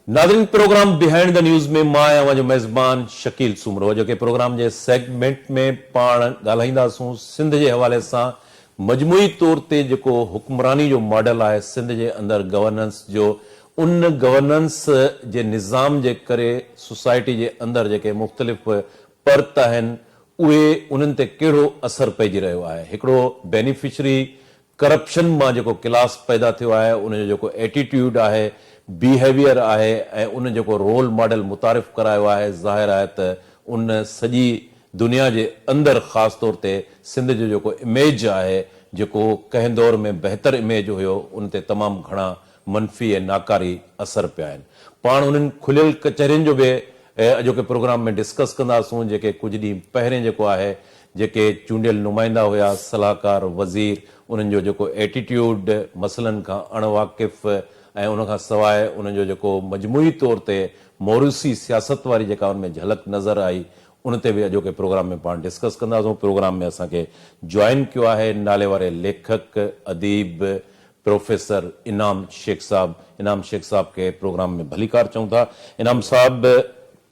नाज़रीन, programme behind the news में मां आहियां जो मेज़बान शकील सुमरो। जो कि प्रोग्राम जे सेगमेंट में पाण ॻाल्हाईंदासूं सिंध जे हवाले सां मजमूई तौर ते जेको हुक्मरानी जो मॉडल आहे सिंध जे अंदरि गवर्नेंस जो, उन गवर्नेंस जे निज़ाम जे करे सोसाइटी जे अंदरि जेके मुख़्तलिफ़ पर्त आहिनि उहे उन्हनि ते कहिड़ो असरु पइजी रहियो आहे। हिकिड़ो बेनिफिशरी करप्शन मां जेको क्लास पैदा थियो आहे, उनजो जेको एटीट्यूड आहे, बिहेवियर आहे ऐं उन जेको रोल मॉडल मुतारिफ़ करायो आहे, ज़ाहिर आहे त उन सॼी दुनिया जे अंदरि ख़ासि तौर ते सिंध जो जेको इमेज आहे, जेको कंहिं दौर में बहितर इमेज हुयो, उन ते तमामु घणा मनफ़ी ऐं नाकारी असर पिया आहिनि। पाण उन्हनि खुलियल कचहरियुनि जो बि अॼोके प्रोग्राम में डिस्कस कंदासूं, जेके कुझु ॾींहं पहिरें जेको आहे जेके चूंडियल नुमाइंदा हुया, सलाहकार, वज़ीर, उन्हनि जो जेको एटीट्यूड मसइलनि खां अणवाक़िफ़ ऐं उनखां सवाइ उनजो जेको मजमूई तौर ते मोरूसी सियासत वारी जेका उनमें झलक नज़र आई, उन ते बि अॼोके प्रोग्राम में पाण डिस्कस कंदासूं। प्रोग्राम में असांखे जॉइन कयो आहे नाले वारे लेखक, अदीब, प्रोफेसर इनाम शेख साहब। इनाम शेख साहब खे प्रोग्राम में भलीकार चऊं था। इनाम साहब,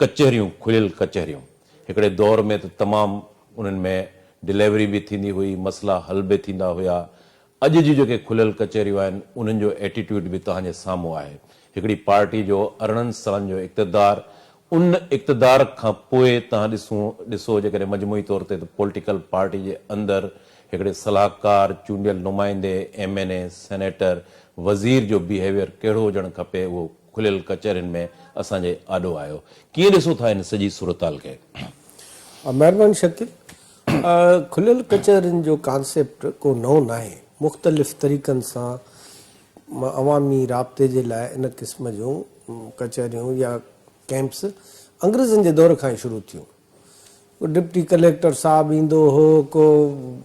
कचहरियूं, खुलियल कचहरियूं हिकिड़े दौर में त तमामु उन्हनि में डिलीवरी बि थींदी हुई, मसइला हल बि थींदा हुया। अॼु जी जेके खुलियल कचहरियूं आहिनि उन्हनि जो एटीट्यूड बि तव्हांजे साम्हूं आहे। हिकिड़ी पार्टी जो 18 सालनि जो इक़्तिदार, उन इक़्तिदार खां पोइ तव्हां ॾिसो जेकॾहिं मजमूई तौर ते त पॉलिटिकल पार्टी जे अंदरि हिकिड़े सलाहकार, चूंडियल नुमाइंदे, MNA, सेनेटर, वज़ीर जो बिहेवियर कहिड़ो हुजणु खपे, उहो खुलियल कचहरियुनि में असांजे आॾो आयो। कीअं ॾिसो था हिन सॼी सूरताल खे? महिरबानी शकील। खुलियल कचहरियुनि जो कॉन्सेप्ट को नओं न आहे। मुख़्तलिफ़ तरीक़नि सां अवामी राब्ते जे लाइ इन क़िस्म जूं कचहरियूं या कैंप्स अंग्रेज़नि जे दौर खां ई शुरू थियूं। को डिप्टी कलेक्टर साहबु ईंदो हो, को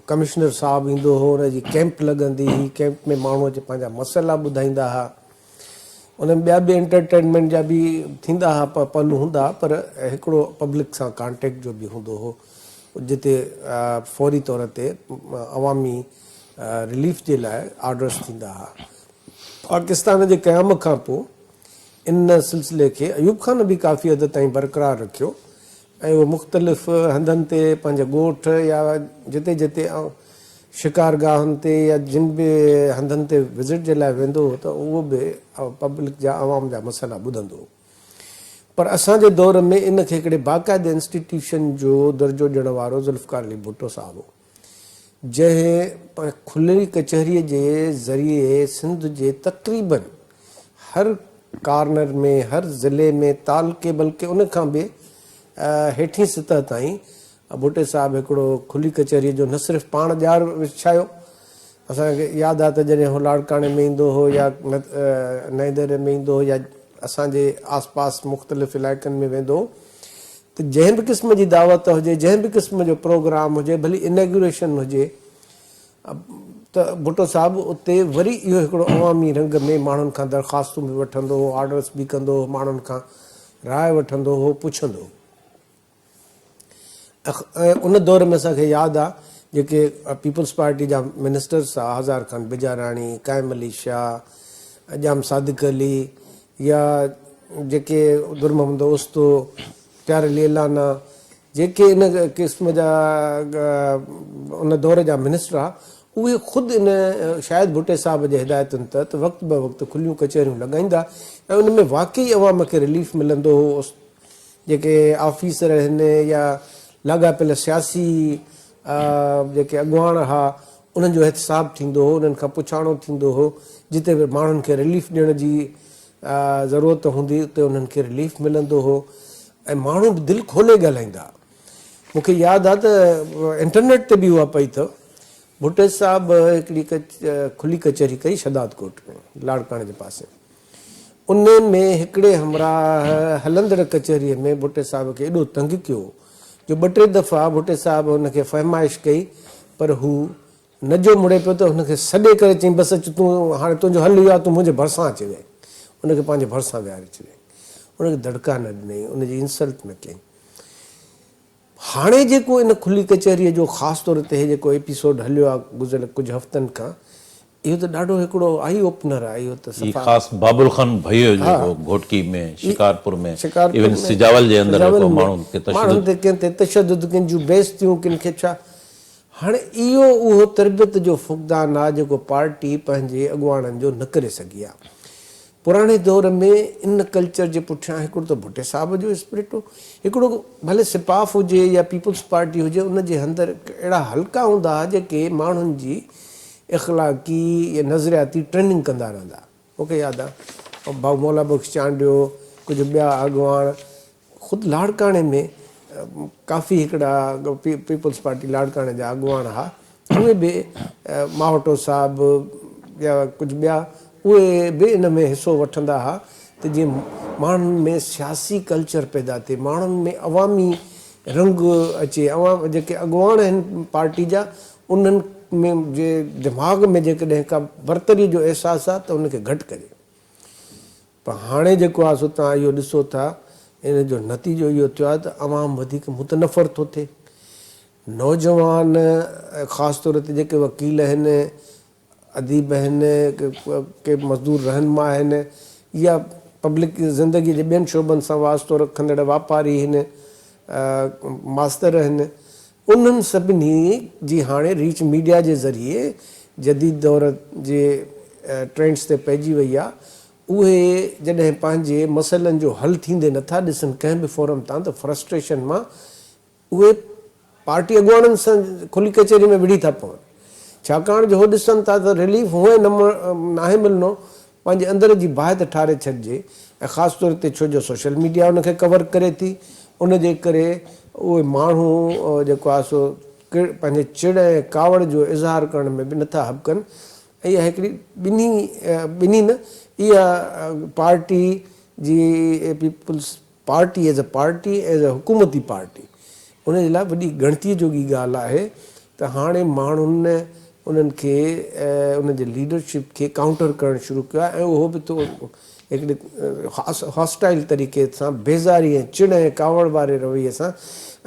कमिश्नर साहबु ईंदो हो, उनजी कैंप लॻंदी हुई। कैंप में माण्हू अची पंहिंजा मसइला ॿुधाईंदा हुआ। उनमें ॿिया बि एंटरटेनमेंट जा बि थींदा हुआ, पहलू हूंदा, पर हिकिड़ो पब्लिक सां कॉन्टेक्ट जो बि हूंदो हो, जिते फौरी तौर ते अवामी रिलीफ जे लाइ ऑर्डर्स थींदा हुआ। पाकिस्तान जे क़याम खां पोइ इन सिलसिले खे अयूब खान बि काफ़ी हद ताईं बरक़रार रखियो ऐं उहो मुख़्तलिफ़ हंधनि ते पंहिंजे ॻोठ या जिते जिते शिकारगाहनि ते या जिन बि हंधनि ते विज़िट जे लाइ वेंदो हो त उहो बि पब्लिक जा, अवाम जा मसइला ॿुधंदो हो। पर असांजे दौर में इन खे हिकिड़े बाक़ाइदे इंस्टीट्यूशन जो दर्जो ॾियण वारो ज़ुल्फ़िकार अली भुट्टो साहब हो, जंहिं खुली कचहरीअ जे ज़रिए सिंध जे तक़रीबन हर कार्नर में, हर ज़िले में, तालुके, बल्कि उन खां बि हेठी सतह ताईं भुट्टे साहिबु हिकिड़ो खुली कचहरीअ जो न सिर्फ़ु पाण ॼाण विछायो। असांखे यादि आहे त जॾहिं उहो लाड़काणे में ईंदो हो या नएं दरे में ईंदो हो या असांजे आसपास मुख़्तलिफ़ इलाइक़नि में वेंदो हो, त जंहिं बि क़िस्म जी दावत हुजे, जंहिं बि क़िस्म जो प्रोग्राम हुजे, भली इनॉग्रेशन हुजे, त भुट्टो साहिबु उते वरी इहो हिकिड़ो अवामी रंग में माण्हुनि खां दरख़्वास्तूं बि वठंदो हो, ऑर्डर्स बि कंदो हो, माण्हुनि खां राय वठंदो हो, पुछंदो हो। ऐं उन दौर में असांखे यादि आहे जेके पीपल्स पार्टी जा मिनिस्टर्स हुआ, हज़ार खान बिजाराणी, काइम अली शाह, अजाम सादिक अली, या जेके दुर मोहम्मद ओस्तो, प्यार अली अलाना, जेके इन क़िस्म जा उन दौर जा मिनिस्टर हुआ, उहे ख़ुदि इन शायदि भुट्टे साहिब जे हिदायतुनि तहत वक़्तु ब वक़्तु खुलियूं कचहरियूं लॻाईंदा ऐं उन में वाक़ई अवाम खे रिलीफ मिलंदो हो। जेके ऑफिसर आहिनि या लाॻापियल सियासी जेके अॻुवान हुआ, उन्हनि जो एहतसाब थींदो हो, उन्हनि खां पुछाणो थींदो हो। जिते बि माण्हुनि खे रिलीफ ॾियण जी ज़रूरत हूंदी उते उन्हनि खे रिलीफ मिलंदो हो ऐं माण्हू बि दिलि खोले ॻाल्हाईंदा। मूंखे यादि आहे त इंटरनेट ते बि उहा पई अथव। भुट्टे साहिबु हिकिड़ी खुली कचहरी कई शदाद कोट में, लाड़काणे जे पासे। उन में हिकिड़े हमराह हलंदड़ कचहरीअ में भुट्टे साहिब खे एॾो तंग कयो जो 2-3 दफ़ा भुट्टे साहिबु हुनखे फ़रमाइश कई, पर हू न जो मुड़े पियो त हुनखे सॾे करे चई, बसि अचु तूं, हाणे तुंहिंजो हल इहो आहे, तूं मुंहिंजे भरिसां अची वई। उनखे पंहिंजे भरिसां विहारे छॾियईं, उनखे दड़का न ॾिनई, उनजी इंसल्ट न कयईं। हाणे जेको इन खुली कचहरीअ जो ख़ासि तौर ते जेको एपिसोड हलियो आहे गुज़िरियल कुझु हफ़्तनि खां, इहो त ॾाढो हिकिड़ो आई ओपनर आहे। इहो त ये खास बाबुल खान भइयो जो घोटकी में शिकारपुर में इवन सिजावल जे अंदर को माण्हुनि खे माण्हुनि ते कंहिं ते तशदुद कंहिं जूं बेइज़तियूं किन खे छा। हाणे इहो उहो तरबियत जो फुक़दान आहे जेको पार्टी पंहिंजे अॻुवाणनि जो न करे सघी आहे। पुराणे दौर में इन कल्चर जे पुठियां हिकिड़ो त भुट्टे साहिब जो स्पिरिट हो, हिकिड़ो भले सिपाफ हुजे या पीपल्स पार्टी हुजे, उनजे अंदरि अहिड़ा हल्का हूंदा हुआ जेके माण्हुनि जी इख़लाक़ी या नज़रियाती ट्रेनिंग कंदा रहंदा। मूंखे यादि आहे भाऊ मौला बख़्श चांडियो, कुझु ॿिया अॻुवाण, ख़ुदि लाड़काणे में काफ़ी हिकिड़ा पीपल्स पार्टी लाड़काणे जा अॻुवाण हुआ, उहे बि मावटो साहिबु या कुझु ॿिया, उहे बि इन में हिसो वठंदा हुआ त जीअं माण्हुनि में सियासी कल्चर पैदा थिए, माण्हुनि में अवामी रंग अचे, जेके अॻुवाण आहिनि पार्टी जा उन्हनि में जे दिमाग़ में जेकॾहिं का बरतरी जो अहसासु आहे त उनखे घटि करे। पर हाणे जेको आहे सो तव्हां इहो ॾिसो था, इन जो नतीजो इहो थियो आहे त अवाम वधीक मुतनफ़र थो थिए। नौजवान ख़ासि तौर ते जेके वकील आहिनि, अदीब आहिनि, के मज़दूर रहनुमा आहिनि, या पब्लिक ज़िंदगी जे ॿियनि शोबनि सां वास्तो रखंदड़ वापारी आहिनि, मास्तर आहिनि, उन्हनि सभिनी जी हाणे रीच मीडिया जे ज़रिए जदीद दौर जे ट्रेंड्स ते पइजी वई आहे। उहे जॾहिं पंहिंजे मसइलनि जो हल थींदे नथा ॾिसनि कंहिं बि फोरम तां, त फ्रस्ट्रेशन मां उहे पार्टी अॻुवाणनि सां खुली कचहरी में विड़ी था पवनि, छाकाणि जो उहो ॾिसनि था त रिलीफ हुअं नाहे मिलणो, पंहिंजे अंदर जी बाहि ठारे छॾिजे। ऐं ख़ासि तौर ते छो जो सोशल मीडिया उनखे कवर करे थी, उन जे करे उहे माण्हू जेको आहे सो पंहिंजे चिड़ ऐं कावड़ जो इज़हार करण में बि नथा हबकनि। ऐं इहा हिकिड़ी ॿिन्ही न, इहा पार्टी जी पीपल्स पार्टी एज़ अ हुकूमती पार्टी, उन जे लाइ वॾी गणतीअ जोगी ॻाल्हि आहे त हाणे माण्हुनि उन्हनि खे उनजे लीडरशिप खे काउंटर करणु शुरू कयो आहे। ऐं उहो बि तो हिकिड़े हॉस्टाइल तरीक़े सां, बेज़ारी ऐं चिड़ ऐं कावड़ वारे रवैये सां।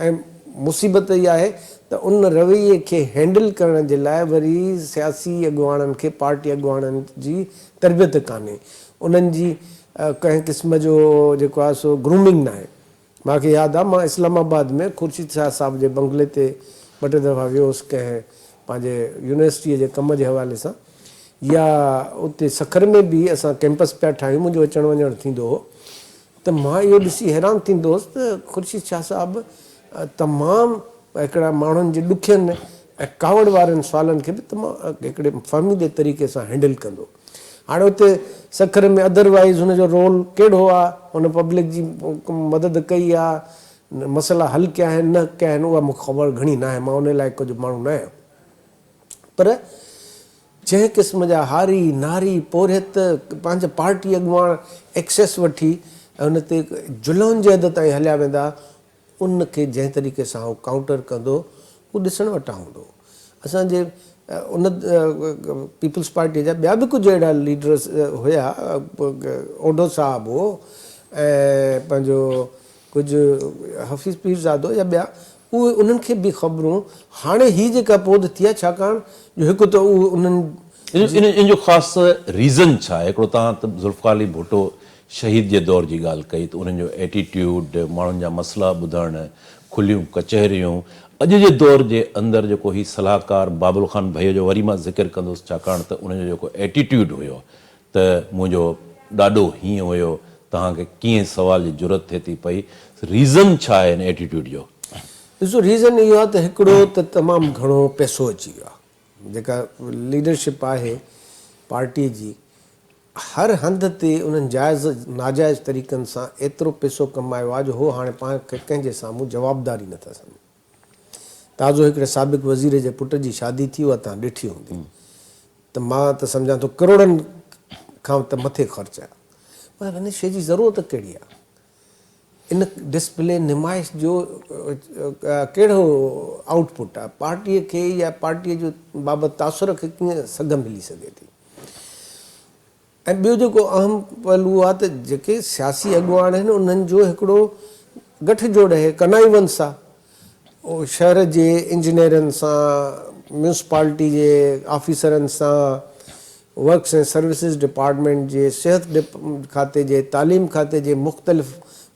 ऐं मुसीबत इहा आहे त उन रवैये खे हैंडल करण जे लाइ वरी सियासी अॻुवाणनि खे, पार्टी अॻुवाणनि जी तरबियत कान्हे, उन्हनि जी कंहिं क़िस्म जो जेको आहे सो ग्रूमिंग न आहे। मूंखे यादि आहे, मां इस्लामाबाद में खुर्शीद शाह साहिब जे बंगले ते ॿ टे दफ़ा वियोसि कंहिं पंहिंजे यूनिवर्सिटीअ जे कम जे हवाले सां, या उते सखर में बि असां कैंपस पिया ठाहियूं, मुंहिंजो अचणु वञणु थींदो हो, त मां इहो ॾिसी हैरान थींदो हुउसि त खुर्शीद शाह साहिबु तमामु हिकिड़ा माण्हुनि जे ॾुखियनि ऐं कावड़ वारनि सुवालनि खे बि तमामु हिकिड़े फ़हमीदे तरीक़े सां हैंडल कंदो। हाणे उते सखर में अदरवाइज़ हुनजो रोल कहिड़ो आहे, हुन पब्लिक जी मदद कई आहे, मसइला हल कया आहिनि न कया आहिनि, उहा मूंखे ख़बर घणी न आहे, मां उन लाइ कुझु माण्हू न आहियां। पर जंहिं क़िस्म जा हारी नारी पोरियत पंहिंजा पार्टी अॻुवाण एक्सेस वठी ऐं हुन ते जुल्म जे हद ताईं हलिया वेंदा, उनखे जंहिं तरीक़े सां उहो काउंटर कंदो, उहो ॾिसण वटां हूंदो। असांजे उन पीपल्स पार्टीअ जा ॿिया बि कुझु अहिड़ा लीडर्स हुया, ओडो साहिबु हो ऐं पंहिंजो कुझु हफ़ीज़ पीरज़ादो या ॿिया, उहे उन्हनि खे बि ख़बरूं हाणे ही जेका पोध थी आहे, छाकाणि जो हिकु त उहो उन्हनि इन जो ख़ासि रीज़न छा आहे? हिकिड़ो तव्हां त ज़ुल्फ़िकार अली भुट्टो शहीद जे दौर जी ॻाल्हि कई, त उन्हनि जो एटीट्यूड, माण्हुनि जा मसइला ॿुधणु, खुलियूं कचहरियूं, अॼु जे दौर जे अंदरि जेको ही सलाहकार बाबुल खान भइयो जो वरी मां ज़िक्र कंदुसि, छाकाणि त उनजो जेको एटीट्यूड हुयो त मुंहिंजो ॾाढो हीअं हुयो, तव्हांखे कीअं सवाल जी ज़रूरत थिए थी पई, रीज़न छा आहे हिन एटीट्यूड जो? ॾिसो, रीज़न इहो आहे त हिकिड़ो त तमामु घणो पैसो अची वियो आहे। जेका लीडरशिप आहे पार्टीअ जी, हर हंध ते उन्हनि जाइज़ नाजाइज़ तरीक़नि सां एतिरो पैसो कमायो आहे जो हो हाणे पाण खे कंहिंजे साम्हूं जवाबदारी नथा सम्झनि। ताज़ो हिकिड़े साबिक़ वज़ीर जे पुट जी शादी थी, उहा तव्हां ॾिठी हूंदी, त मां त सम्झां थो करोड़नि खां त मथे ख़र्च आहे। पर हिन शइ जी ज़रूरत कहिड़ी आहे? इन डिस्प्ले नुमाइश जो कहिड़ो आउटपुट आहे? पार्टीअ खे या पार्टीअ जो बाबति तासुर खे कीअं सघ मिली सघे थी? ऐं ॿियो जेको अहम पहलू आहे त जेके सियासी अॻुवान आहिनि, उन्हनि जो हिकिड़ो गठजोड़ आहे कनाइवनि सां, शहर जे इंजीनियरनि सां, म्यूनिसिपालिटी जे ऑफिसरनि सां, वर्क्स ऐं सर्विसिस डिपार्टमेंट जे, सिहत खाते जे, तालीम खाते जे मुख़्तलिफ़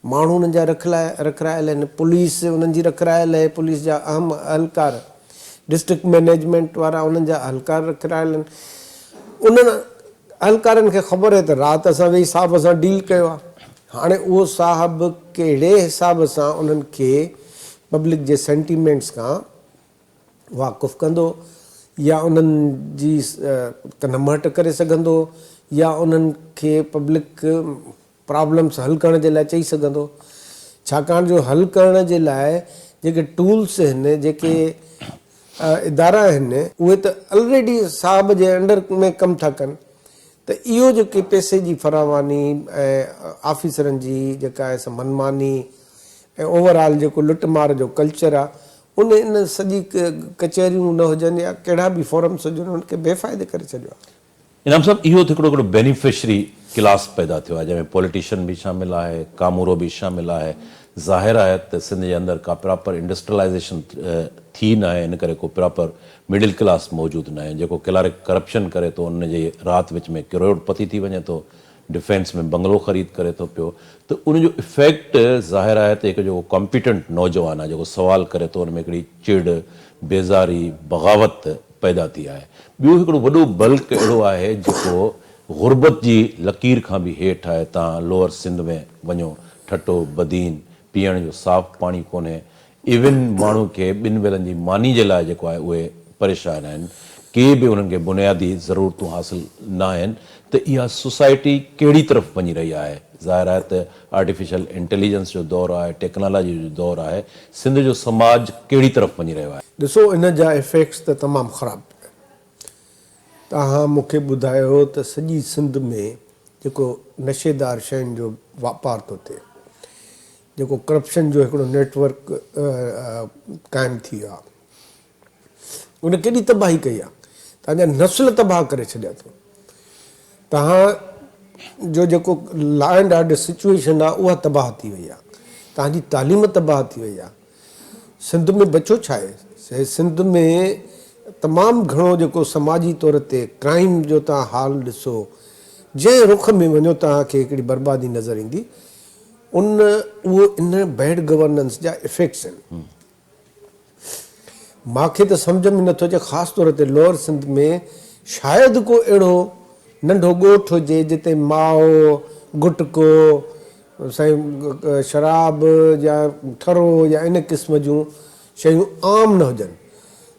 माण्हू उन्हनि जा रखरायल आहिनि, पुलिस उन्हनि जी रखरायल आहे, पुलिस जा अहम अहलकार, डिस्ट्रिक्ट मैनेजमेंट वारा उन्हनि जा अहलकार रखरायल आहिनि। उन्हनि अहलकारनि खे ख़बर आहे त राति असां वेही साहब सां डील कयो आहे। हाणे उहो साहब कहिड़े हिसाब सां उन्हनि खे पब्लिक जे सेंटीमेंट्स खां वाक़ुफ़ु कंदो, या उन्हनि जी कनमहट करे सघंदो, या उन्हनि खे पब्लिक प्रॉब्लम्स हल करण जे लाइ चई सघंदो। छाकाणि जो हल करण जे लाइ जेके टूल्स आहिनि, जेके इदारा आहिनि, उहे त ऑलरेडी साहब जे अंडर में कमु था कनि। त इहो जेके पैसे जी फरावानी ऐं ऑफिसरनि जी जेका आहे सा मनमानी ऐं ओवरऑल जेको लुटमार जो कल्चर आहे, उन इन सॼी कचहरियूं न हुजनि या कहिड़ा बि फॉरम्स हुजनि, उनखे बेफ़ाइदे करे छॾियो आहे। इनाम साहब, इहो हिकिड़ो बेनिफिशरी क्लास पैदा थियो आहे जंहिंमें पॉलिटिशियन बि शामिल आहे, कामूरो बि शामिल आहे। ज़ाहिर आहे त सिंध जे अंदरि का प्रॉपर इंडस्ट्रियलाइज़ेशन थी न आहे, इन करे को प्रॉपर मिडिल क्लास मौजूदु न आहे। जेको करप्शन करे थो, उन जे राति विच में करोड़पति थी वञे थो, डिफेंस में बंगलो ख़रीद करे थो पियो, त उनजो इफेक्ट ज़ाहिर आहे त हिकु जेको कॉम्पिटेंट नौजवान आहे, जेको सुवाल करे थो, उन में हिकिड़ी चिड़, बेज़ारी, बग़ावत पैदा थी आहे। ॿियो हिकिड़ो वॾो बल्क अहिड़ो आहे जेको गुरबत जी लकीर खां बि हेठि आहे। तव्हां लोअर सिंध में वञो, ठटो बदीन, पीअण जो साफ़ु पाणी कोन्हे। इवन माण्हू खे ॿिनि वेलनि जी मानी जे लाइ जेको आहे उहे परेशान आहिनि, के बि उन्हनि खे बुनियादी ज़रूरतूं हासिल न आहिनि। त इहा सोसाइटी कहिड़ी तरफ़ वञी रही आहे? ज़ाहिर आहे त आर्टिफिशियल इंटेलिजेंस जो दौरु आहे, टेक्नोलॉजी जो दौरु आहे, सिंध जो समाज कहिड़ी तरफ़ वञी रहियो आहे? ॾिसो, इन जा इफेक्ट्स त तमामु ख़राबु। तव्हां मूंखे ॿुधायो त सॼी सिंध में जेको नशेदार शयुनि जो वापारु थो थिए, जेको करप्शन जो हिकिड़ो नेटवर्क क़ाइमु थी वियो आहे, उन केॾी तबाही कई आहे। तव्हांजा नस्ल तबाह करे छॾिया अथव। तव्हां जो जेको लॉ एंड ऑर्डर सिचुएशन आहे, उहा तबाह थी वई आहे। तव्हांजी तालीम तबाह थी वई आहे। सिंध में बचो छा आहे? सिंध में तमामु घणो जेको समाजी तौर ते क्राइम जो तव्हां हाल ॾिसो, जंहिं रुख में वञो तव्हांखे हिकिड़ी बर्बादी नज़र ईंदी। उहो इन बैड गवर्नेंस जा इफेक्ट्स आहिनि। मूंखे त सम्झ में नथो अचे, ख़ासि तौर ते लोअर सिंध में शायदि को अहिड़ो नंढो ॻोठु हुजे जिते माओ, गुटको, साईं शराब या ठरो या इन क़िस्म जूं शयूं आम न हुजनि।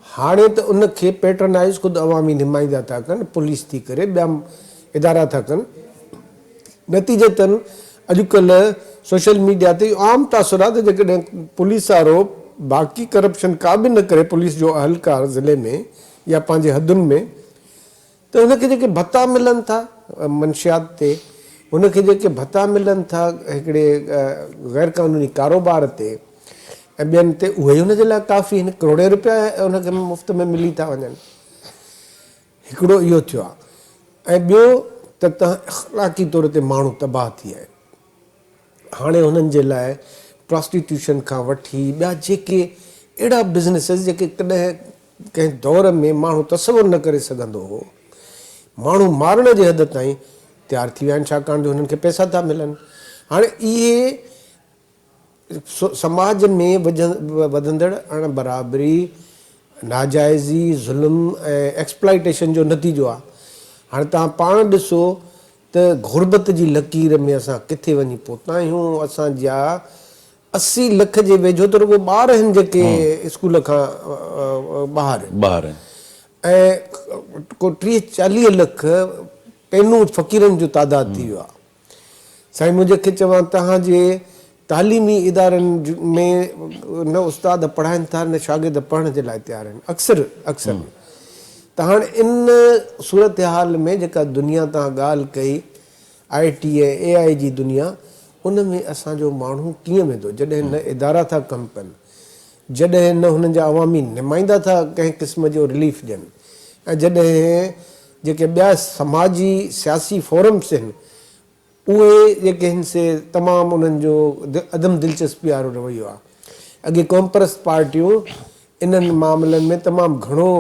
हाणे त उनखे पैट्रनाइज़ ख़ुदि अवामी नुमाइंदा था कनि, पुलिस थी करे ॿिया इदारा था कनि। नतीजतन अॼुकल्ह सोशल मीडिया ते आम तासुर आहे त जेकॾहिं पुलिस वारो बाक़ी करप्शन का बि न करे, पुलिस जो अहलकार ज़िले में या पंहिंजे हदुनि में, त हुनखे जेके भत्ता मिलनि था मंशियात ते, हुनखे जेके भत्ता मिलनि था हिकिड़े गैर क़ानूनी कारोबार ते ऐं ॿियनि ते, उहे ई हुनजे लाइ काफ़ी आहिनि। करोड़े रुपया हुनखे मुफ़्त में मिली था वञनि। हिकिड़ो इहो थियो आहे। ऐं ॿियो त तव्हां अख़लाक़ी तौर ते माण्हू तबाह थी आहे। हाणे हुननि जे लाइ प्रॉस्टिट्यूशन खां वठी ॿिया जेके अहिड़ा बिज़नेसिस जेके कॾहिं कंहिं दौर में माण्हू तसवुरु न करे सघंदो हो, माण्हू मारण जे हद ताईं तयारु थी विया आहिनि, छाकाणि जो हुननि खे पैसा था मिलनि। हाणे इहे समाज में वधंदड़ अणबराबरी, नाजाइज़ी, ज़ुल्म ऐं एक्सप्लाइटेशन जो नतीजो आहे। हाणे तव्हां पाण ॾिसो त गुरबत जी लकीर में असां किथे वञी पहुता आहियूं। असांजा 80 लख जे वेझो त रुॻो ॿार आहिनि जेके स्कूल खां ॿाहिरि, ऐं को 30-40 लख पेनूं फ़क़ीरनि जो तादाद थी वियो आहे। साईं मुंहिंजे चवां, तव्हांजे तालीमी इदारनि में न उस्ताद पढ़ाइनि था, न शागिर्द पढ़ण जे लाइ तयारु आहिनि अक्सर। त हाणे इन सूरत हाल में जेका दुनिया तव्हां ॻाल्हि कई, IT ऐं AI जी दुनिया, उन में असांजो माण्हू कीअं वेंदो जॾहिं न इदारा था कमु कनि, जॾहिं न हुननि जा अवामी नुमाइंदा था कंहिं क़िस्म जो रिलीफ ॾियनि, ऐं जॾहिं जेके ॿिया समाजी सियासी फोरम्स आहिनि उहे जेके आहिनि से तमामु उन्हनि जो अदम दिलचस्पी वारो रवैयो आहे। अॻे कॉमप्रस्त पार्टियूं इन्हनि मामलनि में तमामु घणो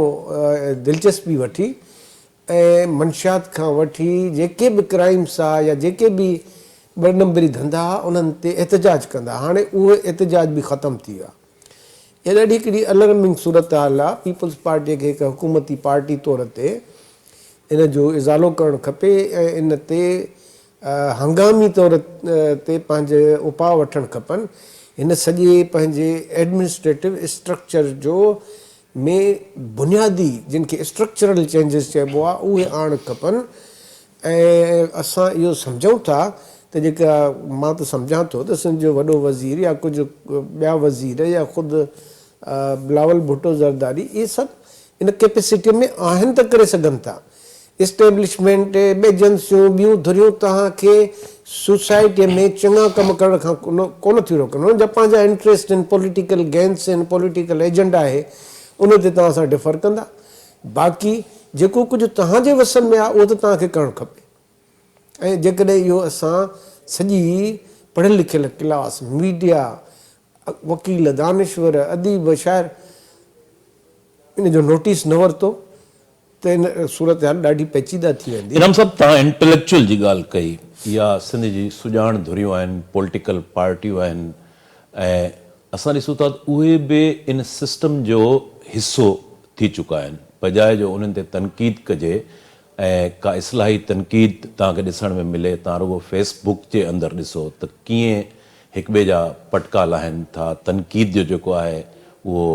दिलचस्पी वठी ऐं मंशियात खां वठी जेके बि क्राइम्स आहे या जेके बि ॿ नंबरी धंधा उन्हनि ते एहतजाज कंदा। हाणे उहो एहतजाज बि ख़तमु थी वियो आहे। इहा ॾाढी हिकिड़ी अलर्मिंग सूरत हाल आहे। पीपल्स पार्टीअ खे हिकु हुकूमती पार्टी तौर ते इन जो इज़ालो करणु खपे ऐं इन ते हंगामी तौर ते पंहिंजे उपाउ वठणु खपनि। हिन सॼे पंहिंजे एडमिनिस्ट्रेटिव स्ट्रक्चर जो में बुनियादी जिन खे स्ट्रक्चरल चेंजिस चइबो आहे उहे आणणु खपनि। ऐं असां इहो सम्झूं था त जेका मां त सम्झां थो त सिंध जो वॾो वज़ीर या कुझु ॿिया वज़ीर या ख़ुदि बिलावल भुट्टो ज़रदारी इहे सभु इन कैपेसिटी में आहिनि त करे सघनि था। इस्टेब्लिशमेंट एजेंसियूं ॿियूं धुरियूं तव्हांखे सोसाइटीअ में चङा कम करण खां कोन थी रोकनि। हुननि जा पंहिंजा इंट्रस्ट आहिनि, पॉलिटिकल गेन्स आहिनि, पॉलिटिकल एजेंडा आहे, उन ते तव्हां सां डिफर कंदा। बाक़ी जेको कुझु तव्हांजे वस में आहे उहो त तव्हांखे करणु खपे। ऐं जेकॾहिं इहो असां सॼी पढ़ियल लिखियल क्लास, मीडिया, वकील, दानिश्वर, अदीब, शाइर इन जो नोटिस न वरितो त इन सूरत हाल ॾाढी पेचीदा थी वेंदी। इनाम साहब, तव्हां इंटेलेक्चुअल जी ॻाल्हि कई, इहा सिंध जी सुञाण धुरियूं आहिनि, पॉलिटिकल पार्टियूं आहिनि ऐं असां ॾिसूं था त उहे बि इन सिस्टम जो हिसो थी चुका आहिनि। बजाए जो उन्हनि ते तनक़ीद कजे ऐं का इस्लाही तनक़ीद तव्हांखे ॾिसण में मिले, तव्हां रुगो फेसबुक जे अंदरि ॾिसो त कीअं हिक ॿिए जा पटका लाहिनि था। तनक़ीद जो जेको आहे उहो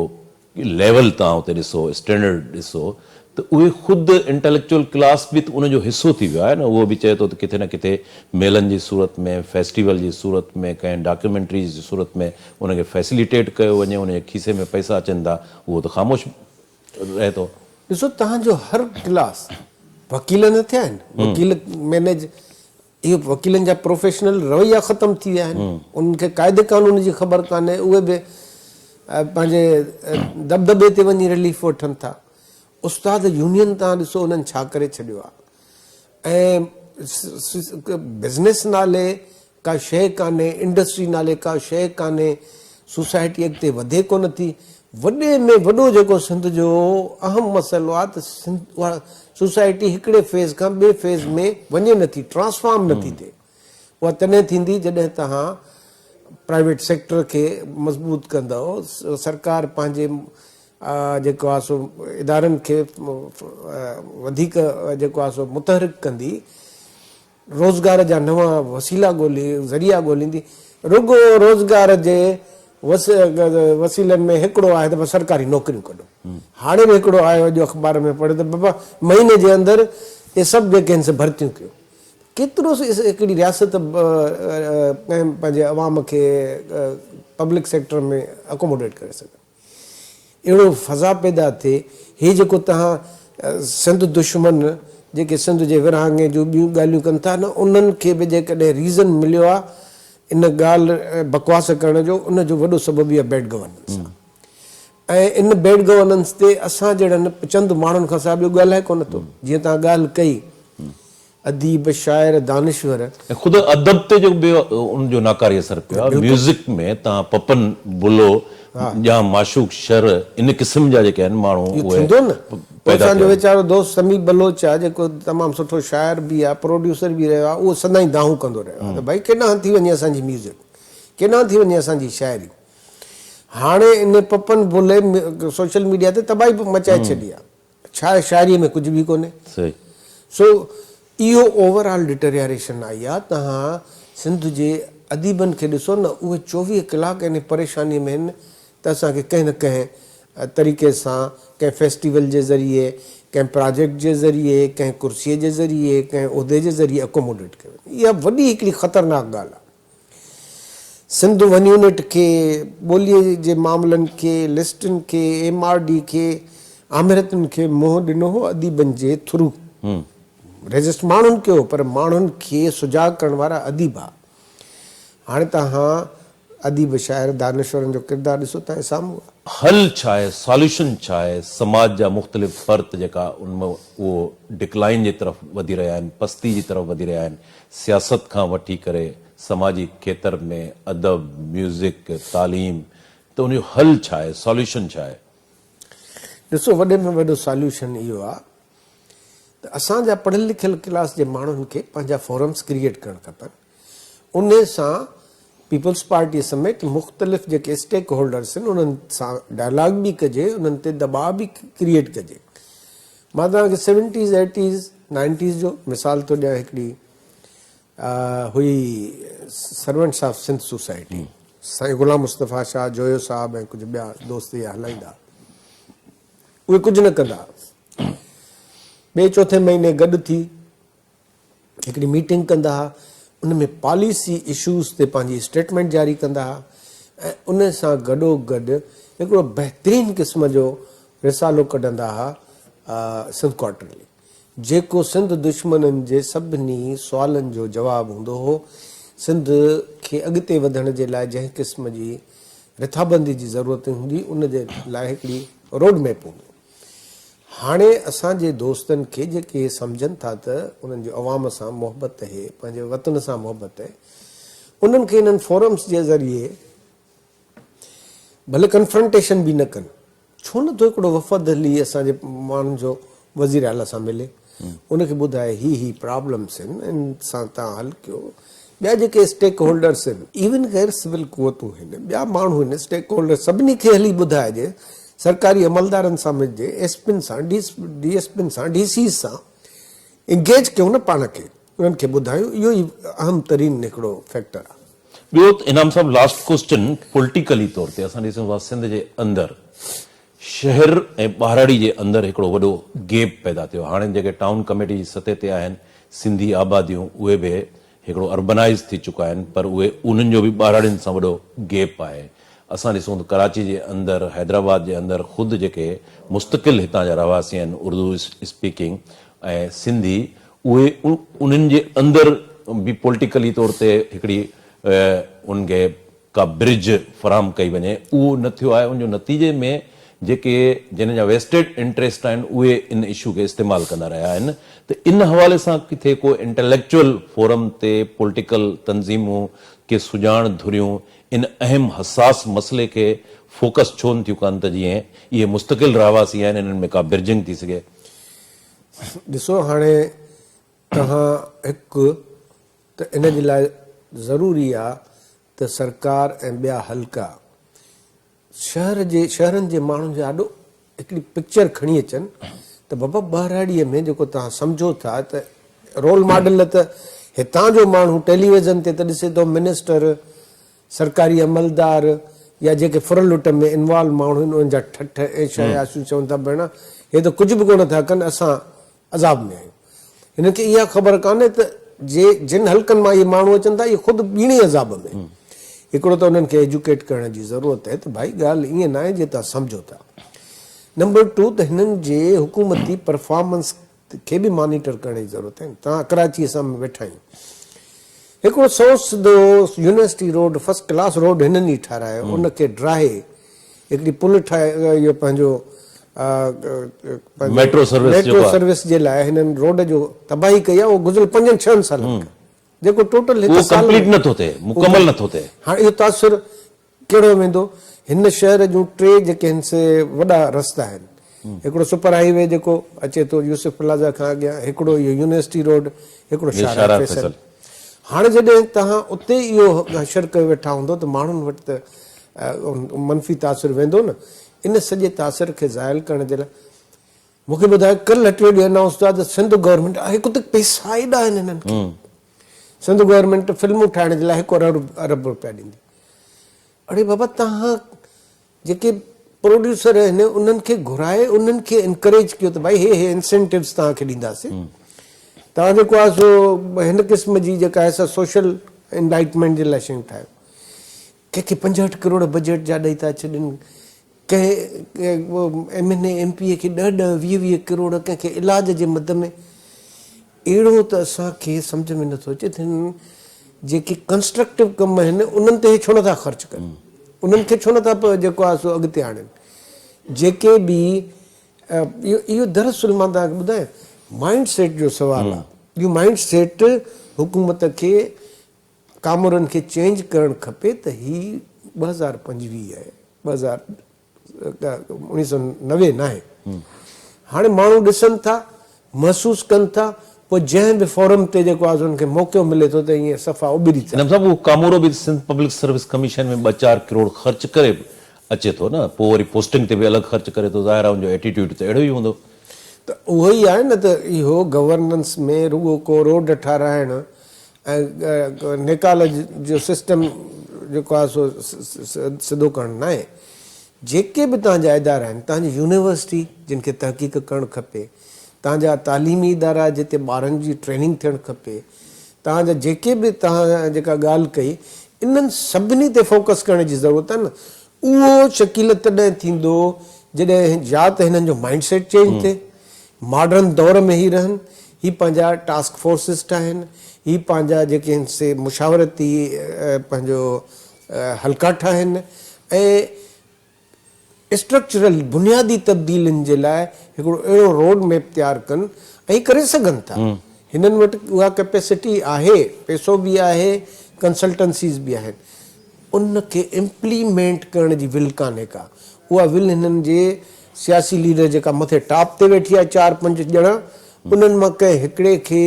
लेवल तव्हां उते ॾिसो, स्टैंडर्ड ॾिसो त उहे ख़ुदि इंटेलेक्चुअल क्लास बि त उनजो हिसो थी वियो आहे न। उहो बि चए थो त किथे न किथे मेलनि जी सूरत में, फेस्टिवल जी सूरत में, कंहिं डॉक्यूमेंट्रीज़ जी सूरत में उनखे फैसिलिटेट कयो वञे, उनजे खीसे में पैसा अचनि था, उहो त ख़ामोश रहे थो। ॾिसो, तव्हांजो हर क्लास वकील न थिया आहिनि, वकील मैनेज, इहो वकीलनि जा प्रोफेशनल रवैया ख़तमु थी विया आहिनि। उन्हनि खे क़ाइदे कानून जी ख़बर कान्हे, उहे बि पंहिंजे दबदबे ते वञी रिलीफ वठनि था। उस्ताद यूनियन तव्हां ॾिसो उन्हनि छा करे छॾियो आहे। ऐं बिज़नेस नाले का शइ कान्हे, इंडस्ट्री नाले का शइ कान्हे, सोसाइटी अॻिते वधे कोन थी। वॾे में वॾो जेको सिंध जो अहम मसइलो आहे त उहा सोसाइटी हिकिड़े फेज़ खां ॿिए फेज़ में वञे नथी, ट्रांसफॉर्म नथी थिए। उहा तॾहिं थींदी जॾहिं तव्हां प्राइवेट सेक्टर खे मज़बूत कंदव, सरकार पंहिंजे जेको आहे सो इदारनि खे वधीक जेको आहे सो मुतहरिक कंदी, रोज़गार जा नवां वसीला ज़रिया ॻोल्हींदी। रुगो रोज़गार जे वसीलनि में हिकिड़ो आहे त सरकारी नौकिरियूं कढो। हाणे बि हिकिड़ो आयो अॼु अख़बार में पढ़े त बाबा महीने जे अंदरि इहे सभु जेके आहिनि से भर्तियूं कयो। केतिरो हिकिड़ी रियासत पंहिंजे अवाम खे पब्लिक सेक्टर में अकोमोडेट करे सघे, अहिड़ो फ़ज़ा पैदा थिए। हीअ जेको तव्हां सिंध दुश्मन जेके सिंध जे विरहाङे जूं ॿियूं ॻाल्हियूं कनि था न, उन्हनि खे बि जेकॾहिं रीज़न मिलियो आहे इन ॻाल्हि बकवास करण जो, उनजो वॾो सबबु इहा बैड गवर्नेंस आहे। ऐं इन बैड गवर्नेंस ते असां जहिड़नि चंद माण्हुनि खां सवाइ ॿियो ॻाल्हाए कोन थो। जीअं तव्हां ॻाल्हि कई अदीब, शाइर, दानिश्वर, ख़ुदि अदब ते जो बि उनजो नाकारी असर पियो आहे। म्यूज़िक में तव्हां पपन बुलो या माशूक शर इन क़िस्म जा जेके आहिनि माण्हू थींदो न। असांजो वीचारो दोस्त समी बलोच आहे जेको तमामु सुठो शाइर बि आहे, प्रोड्यूसर बि रहियो आहे, उहो सदाईं दाहूं कंदो रहियो आहे त भई केॾांहुं थी वञे असांजी म्यूज़िक, केॾांहुं थी वञे असांजी शाइरी। हाणे इन पपन बुले सोशल मीडिया ते तबाही मचाए छॾी आहे। छा आहे, शाइरीअ में कुझु बि कोन्हे। सो इहो ओवरऑल डिटेरियरेशन आई आहे। तव्हां सिंध जे अदीबनि खे ॾिसो न, उहे 24 कलाक इन परेशानीअ में आहिनि त असांखे कंहिं न कंहिं तरीक़े सां, कंहिं फेस्टिवल जे ज़रिए, कंहिं प्रोजेक्ट जे ज़रिए, कंहिं कुर्सीअ जे ज़रिए, कंहिं उहिदे जे ज़रिए अकोमोडेट कयो। इहा वॾी हिकिड़ी ख़तरनाक ॻाल्हि आहे। सिंध वन यूनिट खे, ॿोलीअ जे मामलनि खे, लिस्टनि खे, MRD खे, आमिरतुनि खे मोह ॾिनो हो अदीबनि जे थ्रू। रजिस्ट माण्हुनि कयो, पर माण्हुनि खे सुजाग करण वारा अदीब आहे। हाणे तव्हां अदीब, शाइर, दानिश्वरनि जो किरदारु ॾिसो तव्हांजे साम्हूं। हल छा आहे, सॉल्यूशन छा आहे? समाज जा मुख़्तलिफ़ फ़र्क़ जेका उनमें उहो डिक्लाइन जी तरफ़ वधी रहिया आहिनि, पस्ती जी तरफ़ वधी रहिया आहिनि। सियासत खां वठी करे समाजी खेतर में अदब, म्यूज़िक, तालीम, त उनजो हल छा आहे, सॉल्यूशन छा आहे? ॾिसो, वॾे में वॾो सॉल्यूशन इहो आहे त असांजा पढ़ियल लिखियल क्लास जे माण्हुनि खे पंहिंजा फोरम्स क्रिएट करणु खपनि। उन सां पीपल्स पार्टी समेत मुख़्तलिफ़ जेके स्टेक होल्डर्स आहिनि उन्हनि सां डायलॉग बि कजे, उन्हनि ते दबाव बि क्रिएट कजे। मां तव्हांखे 70s 80s 90s जो मिसाल थो ॾियां। हिकिड़ी हुई सर्वेंट्स ऑफ सिंध सोसाइटी, साईं गुलाम मुस्तफ़ा शाह जोयो साहब ऐं कुझु ॿिया दोस्त इहा हलाईंदा। उहे कुझु न कंदा, ॿिए चौथे महीने गॾु थी हिकिड़ी मीटिंग कंदा हुआ, उन में पॉलिसी इशूज़ ते पंहिंजी स्टेटमेंट जारी कंदा हुआ ऐं उन सां गॾोगॾु हिकिड़ो बहितरीनु क़िस्म जो रिसालो कढंदा हुआ सिंध क्वार्टरली, जेको सिंध दुश्मननि जे सभिनी सुवालनि जो जवाबु हूंदो हो। सिंध खे अॻिते वधण जे लाइ जंहिं क़िस्म जी रिथाबंदी जी ज़रूरत हूंदी उन जे लाइ हिकिड़ी रोड मैप हूंदी। हाणे असांजे दोस्तनि खे जेके सम्झनि था त उन्हनि जो अवाम सां मुहबत आहे, पंहिंजे वतन सां मुहबत आहे, उन्हनि खे इन्हनि फोरम्स जे ज़रिए भले कन्फ्रंटेशन बि न कनि। छो नथो हिकिड़ो वफ़द हली असांजे माण्हुनि जो वज़ीर आला सां मिले, उनखे ॿुधाए ही प्रॉब्लम्स आहिनि, इन सां तव्हां हल कयो। ॿिया जेके स्टेक होल्डर्स आहिनि, इवन गैर सिविल क़ुवतूं आहिनि, ॿिया माण्हू आहिनि स्टेक होल्डर, सभिनी खे हली ॿुधाइजे, सरकारी अमलदारनि सां मिलिजे, एसपिन सां, डीएसपिन सां, डीसी सां इंगेज कयूं न पाण खे, उन्हनि खे ॿुधायूं। इहो ई अहम तरीन हिकिड़ो फैक्टर आहे। ॿियो इनाम साहब, लास्ट क्वेश्चन पोलिटिकली तौर ते असां ॾिसूं था सिंध जे अंदरि शहर ऐं ॿारड़ी जे अंदरि हिकिड़ो वॾो गैप पैदा थियो। हाणे जेके टाउन कमेटी जी सतह ते आहिनि सिंधी आबादियूं, उहे बि हिकिड़ो अर्बनाइज़ थी चुका आहिनि, पर उहे उन्हनि जो बि ॿारड़ियुनि सां वॾो गैप आहे। असां ॾिसूं त कराची जे अंदरि, हैदराबाद जे अंदरि ख़ुदि जेके मुस्तक़िल हितां जा रहवासी आहिनि उर्दू स्पीकिंग ऐं सिंधी, उहे उन्हनि जे अंदरि बि पॉलिटिकली तौर ते हिकिड़ी उनखे का ब्रिज फराहम कई वञे, उहो न थियो आहे। उनजो नतीजे में जेके जिन जा वेस्टेड इंट्रस्ट आहिनि उहे इन इशू खे इस्तेमालु कंदा रहिया आहिनि। त इन हवाले सां किथे को इंटेलेक्चुअल फोरम ते पॉलिटिकल तंज़ीमूं के सुञाण धुरियूं इन अहम हसास मसइले खे फोकस छो नथियूं कनि त जीअं इहे मुस्तक़िल रहवासी आहिनि, इन्हनि में का ब्रिजिंग थी सघे? ॾिसो, हाणे तव्हां हिकु त इन जे लाइ ज़रूरी आहे त सरकार ऐं ॿिया हल्का शहरनि जे माण्हुनि जो ॾाढो हिकिड़ी पिक्चर खणी अचनि त बाबा ॿारड़ीअ में जेको तव्हां सम्झो था त रोल मॉडल त हितां जो माण्हू टेलीविज़न ते त ॾिसे थो, मिनिस्टर, सरकारी अमलदार या जेके फुरल लुट में इन्वॉल्व माण्हू आहिनि उन्हनि जा ठठ ऐं शयासूं चवनि था भेण हे त कुझु बि कोन था कनि, असां अज़ाब में आहियूं। हिन खे इहा ख़बर कान्हे त जिन हल्कनि मां इहे माण्हू अचनि था इहे ख़ुदि ॿीणी अज़ाब में। हिकिड़ो त उन्हनि खे एजुकेट करण जी ज़रूरत आहे त भाई ॻाल्हि ईअं न आहे जे तव्हां सम्झो था। नंबर 2 त हिननि जे हुकूमती परफॉर्मेंस खे बि मॉनिटर करण जी ज़रूरत आहे। तव्हां कराची असां में वेठा आहियूं, हिकिड़ो सिधो university road first class road हिननि ई ठारायो, उनखे ड्राहे हिकिड़ी पुल ठाहे, इहो पंहिंजो मेट्रो सर्विस जे लाइ हिननि रोड जो तबाही कई आहे। उहो गुज़िरियल 5-6 सालनि खां जेको टोटल कंप्लीट नथो थिए, मुकमल नथो थिए। हाणे इहो तासुर कहिड़ो वेंदो? हिन शहर जूं 3 जेके हिन से वॾा रस्ता आहिनि, हिकिड़ो सुपर हाईवे जेको अचे थो यूसुफ प्लाज़ा खां अॻियां, हिकिड़ो इहो यूनिवर्सिटी रोड, हिकिड़ो शाहरा फैसल। हाणे जॾहिं तव्हां उते इहो हशर कयो वेठा हूंदो त माण्हुनि वटि त मनफ़ी तासुर वेंदो न। इन सॼे तासुर खे ज़ाइल करण जे लाइ मूंखे ॿुधायो, कल्ह 2 ॾींहं अनाउंस थियो आहे त सिंध गवर्नमेंट हिकु त पैसा एॾा आहिनि हिननि खे, सिंध गवर्नमेंट फिल्मूं ठाहिण जे लाइ 1 अरब रुपया ॾींदी। अड़े बाबा, तव्हां जेके प्रोड्यूसर आहिनि उन्हनि खे घुराए उन्हनि खे इनकरेज कयो त भाई हे इंसेंटिव्स तव्हांखे ॾींदासीं, तव्हां जेको आहे सो हिन क़िस्म जी जेका आहे सा सोशल इंलाइटमेंट जे लाइ शयूं ठाहियो। कंहिंखे 65 करोड़ बजट जा ॾेई था छॾनि, कंहिं MNA MP खे 10-20 करोड़, कंहिंखे इलाज जे मद में। अहिड़ो त असांखे सम्झ में नथो अचे त जेके कंस्ट्रक्टिव कम आहिनि उन्हनि ते छो नथा ख़र्च कनि, उन्हनि खे छो नथा जेको आहे सो अॻिते आणनि। जेके बि इहो दरअसल मां तव्हांखे ॿुधायां, माइंड सेट जो सुवालु आहे। इहो माइंड सेट हुकूमत खे, कामरनि खे चेंज करणु खपे त ही 2025 आहे, 1990 न आहे। हाणे माण्हू ॾिसनि था महसूसु कनि था, पोइ जंहिं बि फोरम ते जेको आहे उनखे मौक़ो मिले थो त ईअं सफ़ा उॿरी था। हिन सां उहो कामोरो बि सिंध पब्लिक सर्विस कमीशन में 2-4 करोड़ ख़र्च करे बि अचे थो न, पोइ वरी पोस्टिंग ते बि अलॻि ख़र्च करे थो। ज़ाहिर आहे हुनजो एटीट्यूड त अहिड़ो ई हूंदो। त उहो ई आहे न, त इहो गवर्नेंस में रुॻो को रोड ठाराइण ऐं निकाल जो सिस्टम जेको आहे सो सिधो करणु न आहे। जेके बि तव्हांजा इदारा आहिनि, तव्हांजी यूनिवर्सिटी जिन खे तहक़ीक़ करणु खपे, तव्हांजा तालीमी इदारा जिते ॿारनि जी ट्रेनिंग थियणु खपे, तव्हांजा जेके बि तव्हां जेका ॻाल्हि कई, इन्हनि सभिनी ते फोकस करण जी ज़रूरत आहे न। उहो शकील तॾहिं थींदो जॾहिं या त हिननि जो माइंड सेट चेंज थिए, मॉडर्न दौर में ई रहनि, ही पंहिंजा टास्क फोर्सिस ठाहिनि, ही पंहिंजा जेके आहिनि से मुशावरती पंहिंजो हल्का ठाहिनि ऐं स्ट्रक्चरल बुनियादी तब्दीलियुनि जे लाइ हिकिड़ो अहिड़ो रोड मैप तयारु कनि ऐं करे सघनि था। हिननि वटि उहा कैपेसिटी आहे, पैसो बि आहे, कंसल्टेंसीज़ बि आहिनि। उनखे इम्प्लीमेंट करण जी विल कान्हे का। उहा विल हिननि जे सियासी लीडर जेका मथे टॉप ते वेठी आहे 4-5 ॼणा, उन्हनि मां कंहिं हिकिड़े खे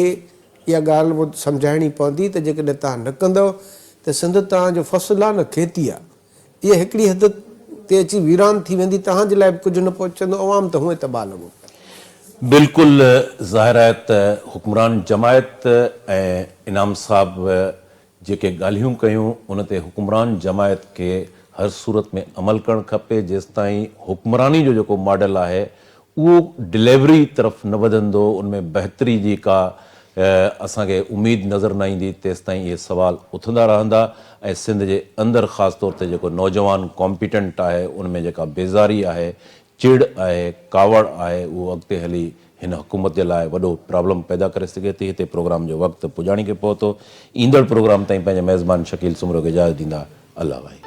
इहा ॻाल्हि सम्झाइणी पवंदी त जेकॾहिं तव्हां न कंदव त सिंध तव्हांजो फ़सुलु आहे न, खेती आहे, इहा हिकिड़ी हद ते अची वीरान थी वेंदी। तव्हांजे लाइ बि कुझु न पहुचंदो, अवाम त हूअं तबाह लॻो। बिल्कुलु ज़ाहिर आहे त हुक्मरान जमायत ऐं इनाम साहब जेके ॻाल्हियूं कयूं, उन ते हुक्मरान जमायत खे हर सूरत में अमल करणु खपे। जेसिताईं हुक्मरानी जो जेको मॉडल आहे उहो डिलीवरी तरफ़ न वधंदो, उनमें बहितरी जी का असांखे उमेद नज़र न ईंदी, तेसिताईं इहे सवाल उथंदा रहंदा। ऐं सिंध जे अंदरि ख़ासि तौर ते जेको नौजवान कॉम्पिटेंट आहे, उनमें जेका बेज़ारी आहे, चिड़ आहे, कावड़ आहे, उहो अॻिते हली हिन हुकूमत जे लाइ वॾो प्रॉब्लम पैदा करे सघे थी। हिते प्रोग्राम जो वक़्तु पुॼाणी खे पहुतो। ईंदड़ प्रोग्राम ताईं पंहिंजे मेज़बान शकील सुमरो खे इजाज़त ॾींदा। अल्लाह भाई।